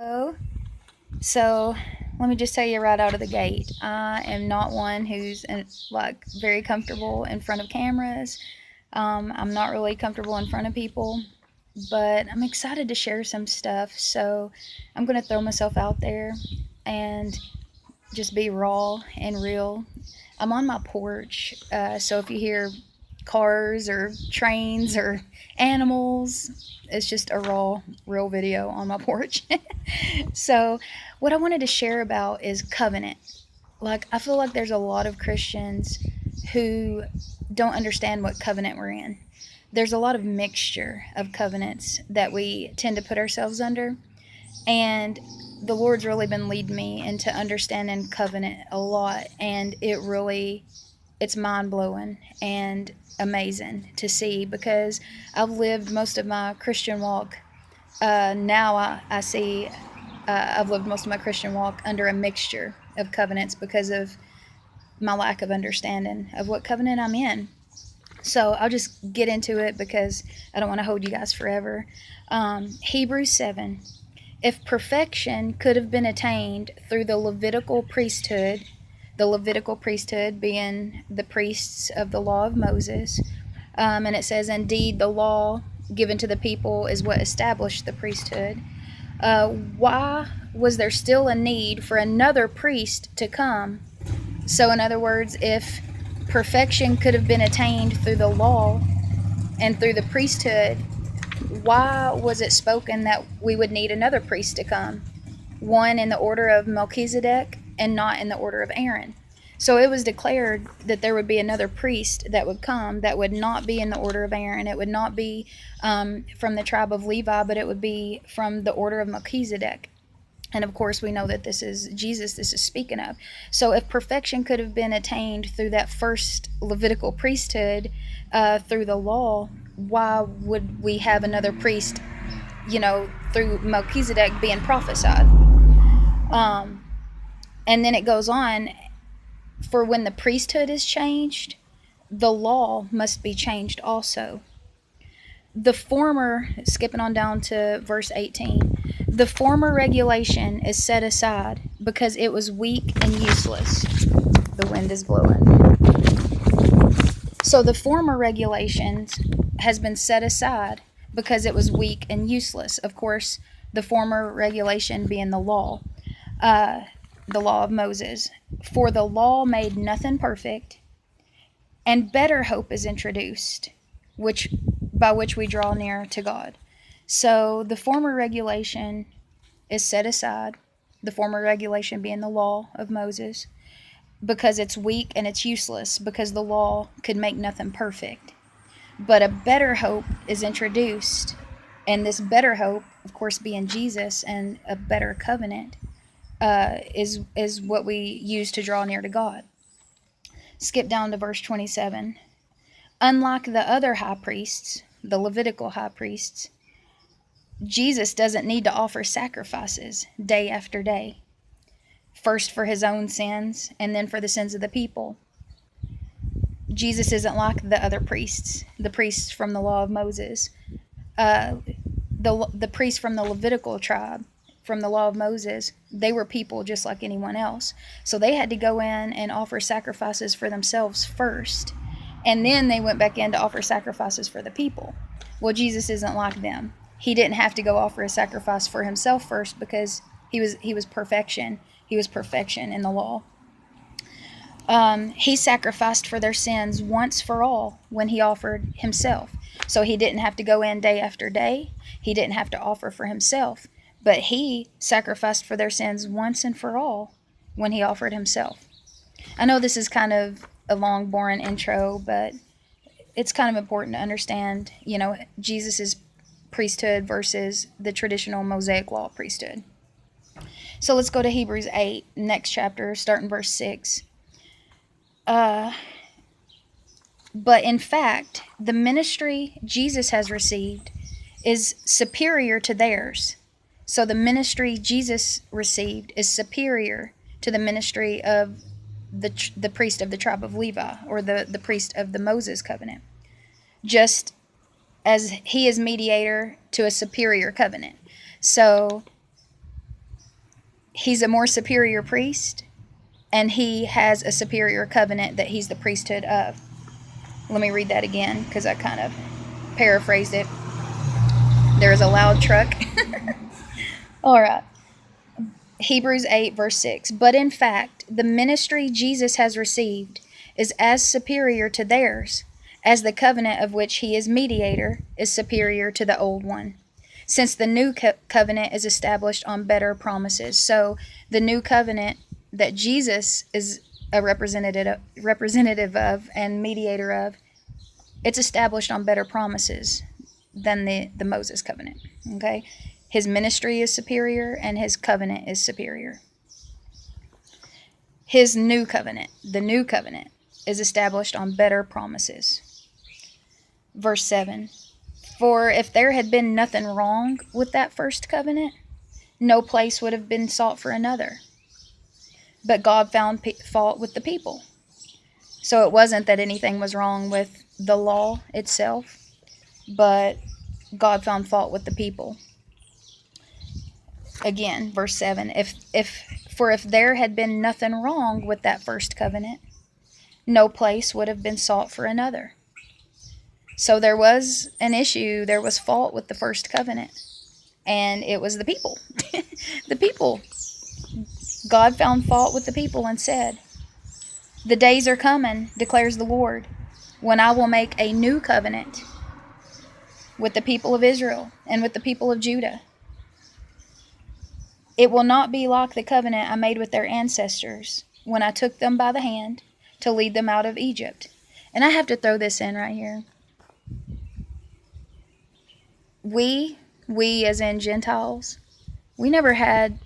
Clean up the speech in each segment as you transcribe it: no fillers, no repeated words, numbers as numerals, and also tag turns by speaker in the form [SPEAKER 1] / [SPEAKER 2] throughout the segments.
[SPEAKER 1] Hello. So let me just tell you right out of the gate, I am not one who's very comfortable in front of cameras. I'm not really comfortable in front of people, but I'm excited to share some stuff. So I'm gonna throw myself out there and just be raw and real. I'm on my porch, so if you hear cars or trains or animals, it's just a raw, real video on my porch. So, what I wanted to share about is covenant. Like, I feel like there's a lot of Christians who don't understand what covenant we're in. There's a lot of mixture of covenants that we tend to put ourselves under. And the Lord's really been leading me into understanding covenant a lot. And it's mind blowing and amazing to see because I've lived most of my Christian walk. Now I see I've lived most of my Christian walk under a mixture of covenants because of my lack of understanding of what covenant I'm in. So I'll just get into it because I don't want to hold you guys forever. Hebrews 7. If perfection could have been attained through the Levitical priesthood being the priests of the law of Moses, and it says, indeed, the law given to the people is what established the priesthood. Why was there still a need for another priest to come? So, in other words, if perfection could have been attained through the law and through the priesthood, why was it spoken that we would need another priest to come? One in the order of Melchizedek and not in the order of Aaron. So it was declared that there would be another priest that would come that would not be in the order of Aaron. It would not be from the tribe of Levi, but it would be from the order of Melchizedek. And of course, we know that this is Jesus, this is speaking of. So, if perfection could have been attained through that first Levitical priesthood, through the law, why would we have another priest, through Melchizedek being prophesied? Um, and then it goes on, for when the priesthood is changed, the law must be changed also. The former, skipping on down to verse 18, the former regulation is set aside because it was weak and useless. The wind is blowing. So the former regulations has been set aside because it was weak and useless. Of course, the former regulation being the law of Moses. For the law made nothing perfect, and better hope is introduced, by which we draw near to God. So the former regulation is set aside, the former regulation being the law of Moses, because it's weak and it's useless, because the law could make nothing perfect. But a better hope is introduced, and this better hope, of course, being Jesus and a better covenant, is what we use to draw near to God. Skip down to verse 27. Unlike the other high priests, the Levitical high priests, Jesus doesn't need to offer sacrifices day after day, first for his own sins and then for the sins of the people. Jesus isn't like the other priests, the priests from the law of Moses. The priests from the Levitical tribe, from the law of Moses, they were people just like anyone else. So they had to go in and offer sacrifices for themselves first, and then they went back in to offer sacrifices for the people. Well, Jesus isn't like them. He didn't have to go offer a sacrifice for himself first because he was perfection. He was perfection in the law. He sacrificed for their sins once for all when he offered himself. So he didn't have to go in day after day. He didn't have to offer for himself. But he sacrificed for their sins once and for all when he offered himself. I know this is kind of a long, boring intro, but it's kind of important to understand, Jesus' priesthood versus the traditional Mosaic law priesthood. So let's go to Hebrews 8, next chapter, starting verse 6. But in fact, the ministry Jesus has received is superior to theirs. So the ministry Jesus received is superior to the ministry of the priest of the tribe of Levi, or the priest of the Moses covenant, just as he is mediator to a superior covenant. So he's a more superior priest, and he has a superior covenant that he's the priesthood of. Let me read that again because I kind of paraphrased it. There's a loud truck. All right. Hebrews 8, verse 6. But in fact, the ministry Jesus has received is as superior to theirs as the covenant of which he is mediator is superior to the old one, since the new covenant is established on better promises. So the new covenant that Jesus is a representative of and mediator of, it's established on better promises than the Moses covenant. Okay? His ministry is superior and his covenant is superior. His new covenant, the new covenant, is established on better promises. Verse 7. For if there had been nothing wrong with that first covenant, no place would have been sought for another. But God found fault with the people. So it wasn't that anything was wrong with the law itself, but God found fault with the people. Again, verse 7, if there had been nothing wrong with that first covenant, no place would have been sought for another. So there was an issue, there was fault with the first covenant, and it was the people. The people. God found fault with the people and said, the days are coming, declares the Lord, when I will make a new covenant with the people of Israel and with the people of Judah. It will not be like the covenant I made with their ancestors when I took them by the hand to lead them out of Egypt. And I have to throw this in right here. We as in Gentiles, we never had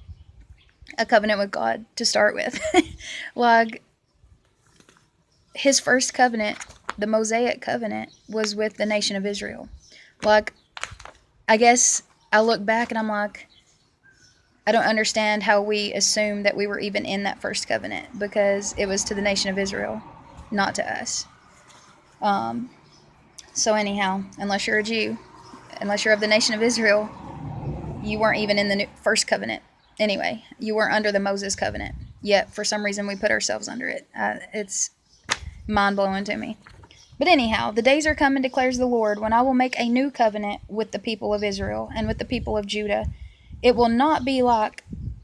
[SPEAKER 1] a covenant with God to start with. Like, his first covenant, the Mosaic covenant, was with the nation of Israel. Like, I guess I look back and I'm like, I don't understand how we assume that we were even in that first covenant, because it was to the nation of Israel, not to us. So anyhow, unless you're a Jew, unless you're of the nation of Israel, you weren't even in the first covenant. Anyway, you weren't under the Moses covenant. Yet, for some reason, we put ourselves under it. It's mind-blowing to me. But anyhow, the days are coming, declares the Lord, when I will make a new covenant with the people of Israel and with the people of Judah. It will not be like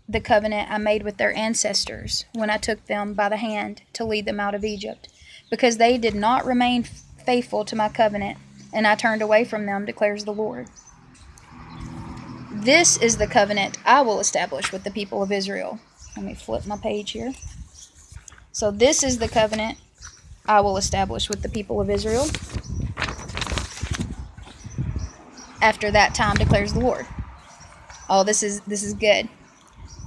[SPEAKER 1] the covenant I made with their ancestors when I took them by the hand to lead them out of Egypt, because they did not remain faithful to my covenant, and I turned away from them, declares the Lord. This is the covenant I will establish with the people of Israel. Let me flip my page here. So this is the covenant I will establish with the people of Israel after that time, declares the Lord. Oh, this is good.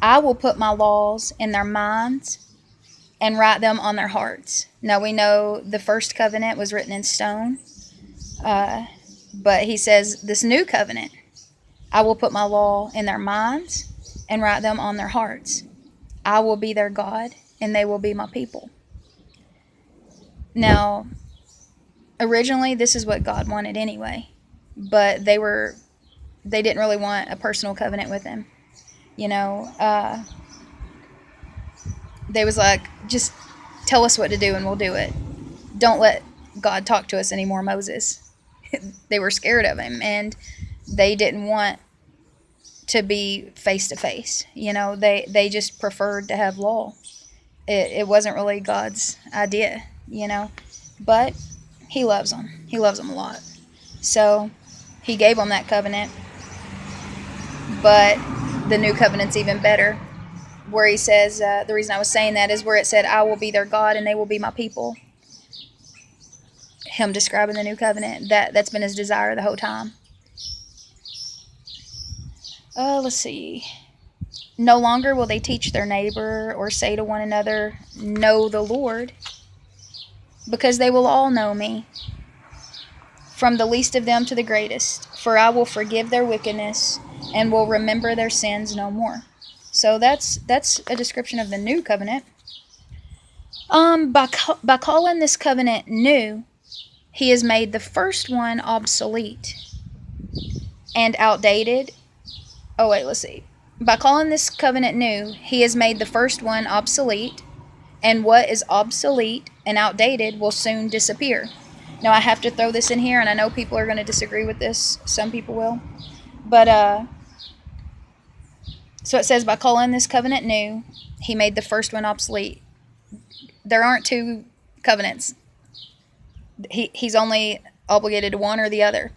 [SPEAKER 1] I will put my laws in their minds and write them on their hearts. Now we know the first covenant was written in stone, but he says this new covenant, I will put my law in their minds and write them on their hearts. I will be their God, and they will be my people. Now, originally, this is what God wanted anyway, but they didn't really want a personal covenant with him. You know, they was like, just tell us what to do and we'll do it. Don't let God talk to us anymore, Moses. They were scared of him, and they didn't want to be face to face. You know, they just preferred to have law. It wasn't really God's idea, you know, but he loves them. He loves them a lot. So he gave them that covenant, but the new covenant's even better, where he says, the reason I was saying that is where it said, I will be their God and they will be my people. Him describing the new covenant, that's been his desire the whole time. Let's see. No longer will they teach their neighbor or say to one another, know the Lord, because they will all know me, from the least of them to the greatest, for I will forgive their wickedness and will remember their sins no more. So that's a description of the new covenant. By calling this covenant new, he has made the first one obsolete and outdated. Oh wait, let's see. By calling this covenant new, he has made the first one obsolete, and what is obsolete and outdated will soon disappear. Now, I have to throw this in here, and I know people are going to disagree with this. Some people will. But, so it says, by calling this covenant new, he made the first one obsolete. There aren't two covenants. He's only obligated to one or the other.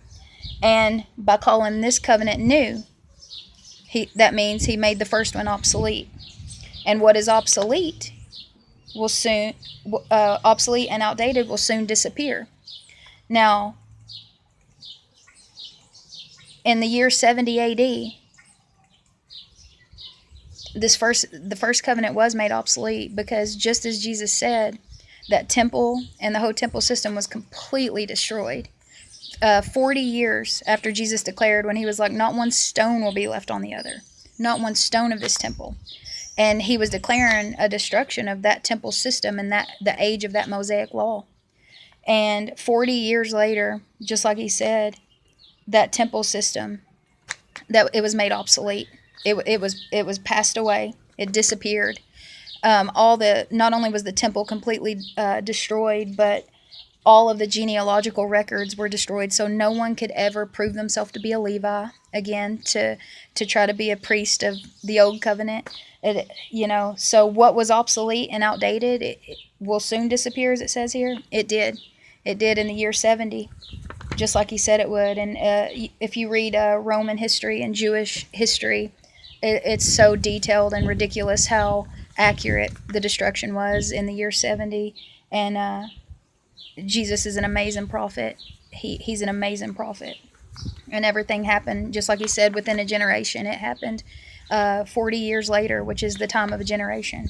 [SPEAKER 1] And by calling this covenant new, that means he made the first one obsolete. And what is obsolete will soon, obsolete and outdated will soon disappear. Now, in the year 70 AD, the first covenant was made obsolete, because just as Jesus said, that temple and the whole temple system was completely destroyed. 40 years after Jesus declared, when he was like, not one stone will be left on the other, not one stone of this temple. And he was declaring a destruction of that temple system and that the age of that Mosaic law. And 40 years later, just like he said, that temple system, that it was made obsolete. It was passed away. It disappeared. Not only was the temple completely destroyed, but all of the genealogical records were destroyed. So no one could ever prove themselves to be a Levi again, to try to be a priest of the old covenant. So what was obsolete and outdated, it will soon disappear, as it says here. It did in the year 70, just like he said it would. And if you read Roman history and Jewish history, it's so detailed and ridiculous how accurate the destruction was in the year 70. And Jesus is an amazing prophet. He's an amazing prophet. And everything happened, just like he said, within a generation. It happened 40 years later, which is the time of a generation.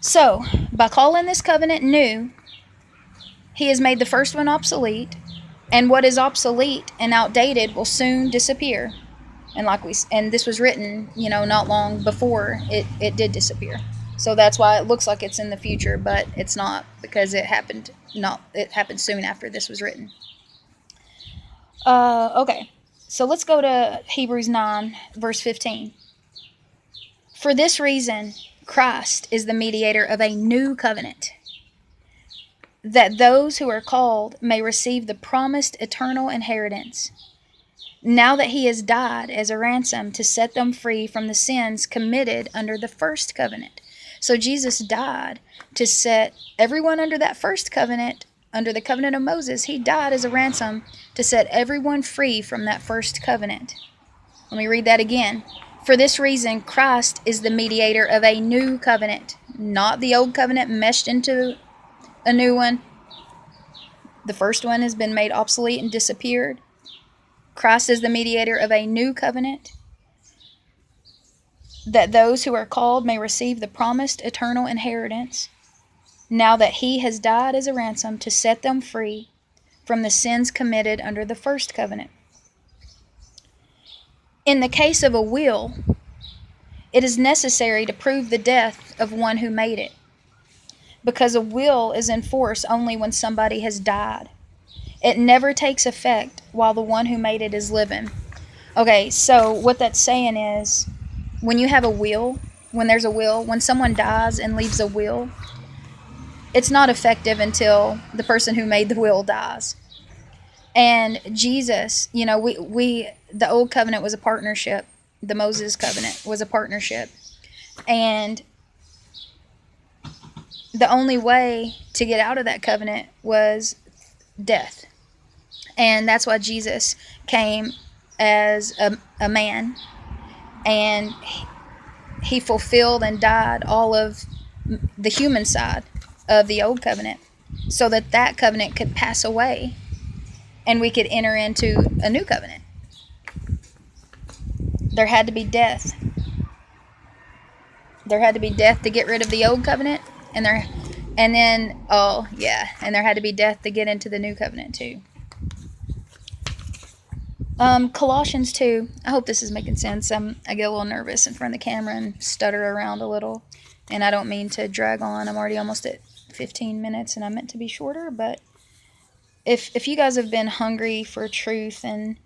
[SPEAKER 1] So, by calling this covenant new, he has made the first one obsolete, and what is obsolete and outdated will soon disappear. And this was written, not long before it did disappear. So that's why it looks like it's in the future, but it's not, because it happened soon after this was written. Okay, so let's go to Hebrews 9, verse 15. For this reason, Christ is the mediator of a new covenant, that those who are called may receive the promised eternal inheritance, now that he has died as a ransom to set them free from the sins committed under the first covenant. So Jesus died to set everyone under that first covenant, under the covenant of Moses. He died as a ransom to set everyone free from that first covenant. Let me read that again. For this reason, Christ is the mediator of a new covenant, not the old covenant meshed into a new one. The first one has been made obsolete and disappeared. Christ is the mediator of a new covenant, that those who are called may receive the promised eternal inheritance, now that he has died as a ransom to set them free from the sins committed under the first covenant. In the case of a will, it is necessary to prove the death of one who made it, because a will is in force only when somebody has died. It never takes effect while the one who made it is living. Okay, so what that's saying is, when you have a will, when someone dies and leaves a will, it's not effective until the person who made the will dies. And Jesus, the old covenant was a partnership. The Moses covenant was a partnership. And the only way to get out of that covenant was death. And that's why Jesus came as a man, and he fulfilled and died all of the human side of the old covenant, so that covenant could pass away and we could enter into a new covenant. There had to be death. There had to be death to get rid of the old covenant, and there had to be death to get into the new covenant too. Colossians 2. I hope this is making sense. I get a little nervous in front of the camera and stutter around a little, and I don't mean to drag on. I'm already almost at 15 minutes, and I meant to be shorter, but if you guys have been hungry for truth and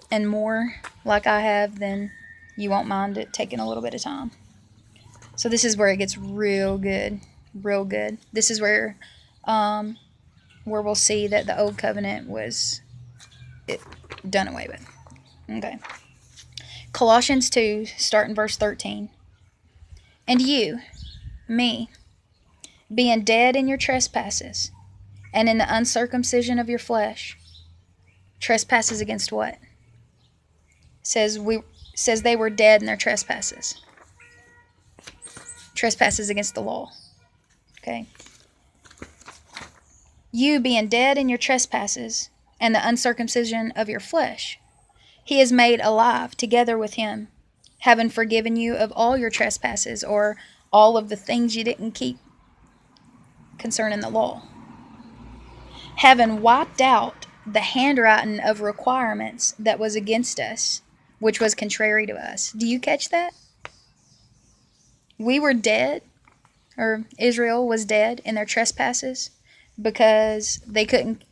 [SPEAKER 1] and more like I have, then you won't mind it taking a little bit of time. So this is where it gets real good, real good. This is where we'll see that the old covenant was done away with. Okay. Colossians 2, starting verse 13. And you, me, being dead in your trespasses, and in the uncircumcision of your flesh. Trespasses against what? Says they were dead in their trespasses. Trespasses against the law. Okay. You being dead in your trespasses and the uncircumcision of your flesh, he is made alive together with him, having forgiven you of all your trespasses, or all of the things you didn't keep concerning the law. Having wiped out the handwriting of requirements that was against us, which was contrary to us. Do you catch that? We were dead, or Israel was dead in their trespasses because they couldn't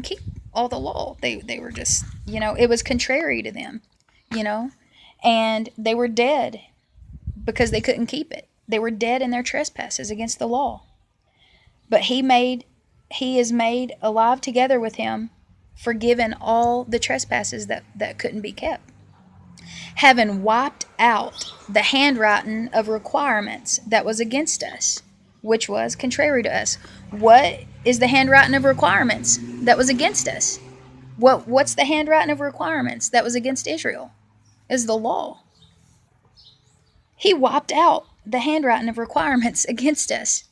[SPEAKER 1] keep all the law. They were just, it was contrary to them, and they were dead because they couldn't keep it. They were dead in their trespasses against the law. But he is made alive together with him, forgiven all the trespasses that couldn't be kept. Having wiped out the handwriting of requirements that was against us, which was contrary to us. What is the handwriting of requirements that was against us? What's the handwriting of requirements that was against Israel? Is the law. He wiped out the handwriting of requirements against us.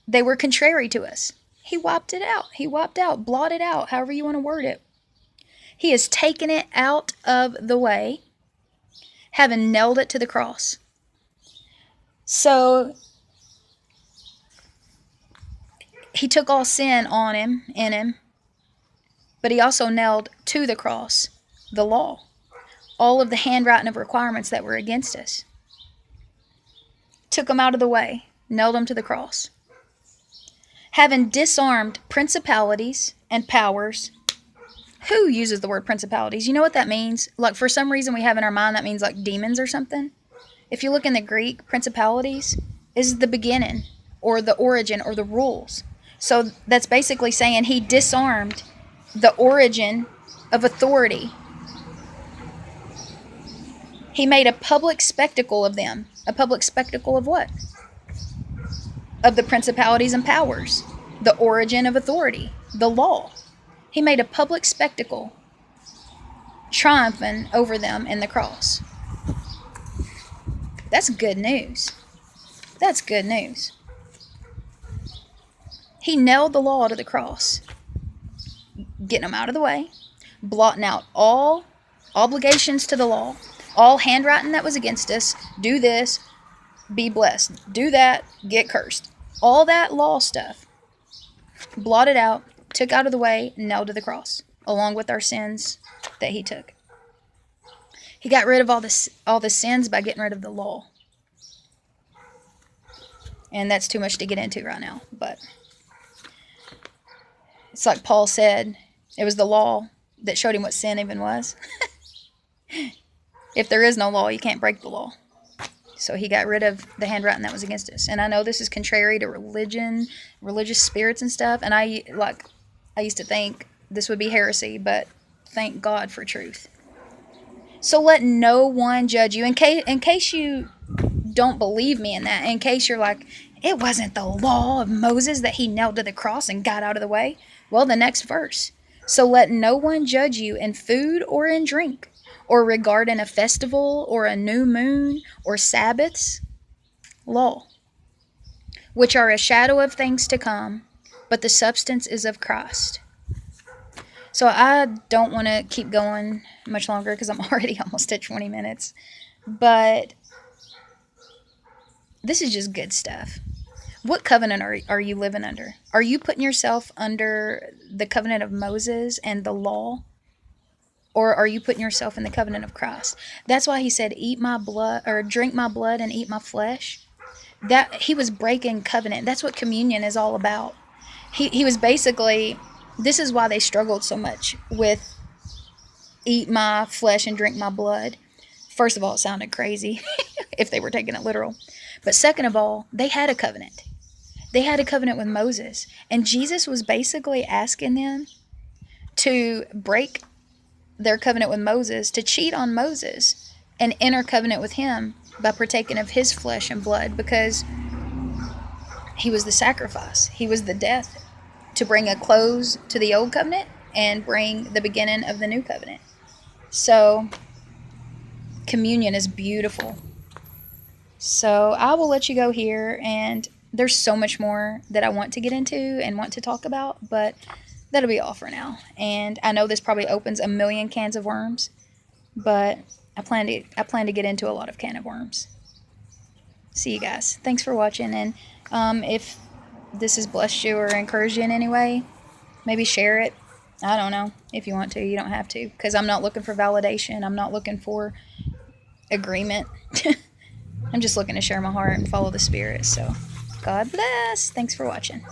[SPEAKER 1] They were contrary to us. He wiped it out. He wiped out, blotted out, however you want to word it. He has taken it out of the way, having nailed it to the cross. So he took all sin on him, in him, but he also nailed to the cross the law, all of the handwriting of requirements that were against us. Took them out of the way, nailed them to the cross. Having disarmed principalities and powers. Who uses the word principalities? You know what that means? Like, for some reason we have in our mind that means like demons or something. If you look in the Greek, principalities is the beginning or the origin or the rules. So that's basically saying he disarmed the origin of authority. He made a public spectacle of them. A public spectacle of what? Of the principalities and powers. The origin of authority. The law. He made a public spectacle, triumphing over them in the cross. That's good news. That's good news. He nailed the law to the cross, getting them out of the way, blotting out all obligations to the law, all handwriting that was against us. Do this, be blessed. Do that, get cursed. All that law stuff, blotted out, took out of the way, nailed to the cross, along with our sins that he took. He got rid of all the sins by getting rid of the law. And that's too much to get into right now, but it's like Paul said, it was the law that showed him what sin even was. If there is no law, you can't break the law. So he got rid of the handwriting that was against us. And I know this is contrary to religion, religious spirits and stuff. And I used to think this would be heresy, but thank God for truth. So let no one judge you. In case you don't believe me in that, in case you're like, it wasn't the law of Moses that he nailed to the cross and got out of the way. Well, the next verse. So let no one judge you in food or in drink, or regarding a festival or a new moon or Sabbaths, law, which are a shadow of things to come, but the substance is of Christ. So I don't want to keep going much longer because I'm already almost at 20 minutes. But this is just good stuff. What covenant are you living under? Are you putting yourself under the covenant of Moses and the law? Or are you putting yourself in the covenant of Christ? That's why he said, eat my blood, or drink my blood and eat my flesh. That he was breaking covenant. That's what communion is all about. He was basically, this is why they struggled so much with eat my flesh and drink my blood. First of all, it sounded crazy if they were taking it literal. But second of all, they had a covenant. They had a covenant with Moses. And Jesus was basically asking them to break their covenant with Moses, to cheat on Moses and enter covenant with him by partaking of his flesh and blood, because he was the sacrifice. He was the death to bring a close to the old covenant and bring the beginning of the new covenant. So communion is beautiful. So I will let you go here, and there's so much more that I want to get into and want to talk about, but that'll be all for now. And I know this probably opens a million cans of worms, but I plan to get into a lot of can of worms. See you guys. Thanks for watching, and if this has blessed you or encouraged you in any way, maybe share it. I don't know. If you want to, you don't have to, because I'm not looking for validation. I'm not looking for agreement. I'm just looking to share my heart and follow the Spirit. So God bless. Thanks for watching.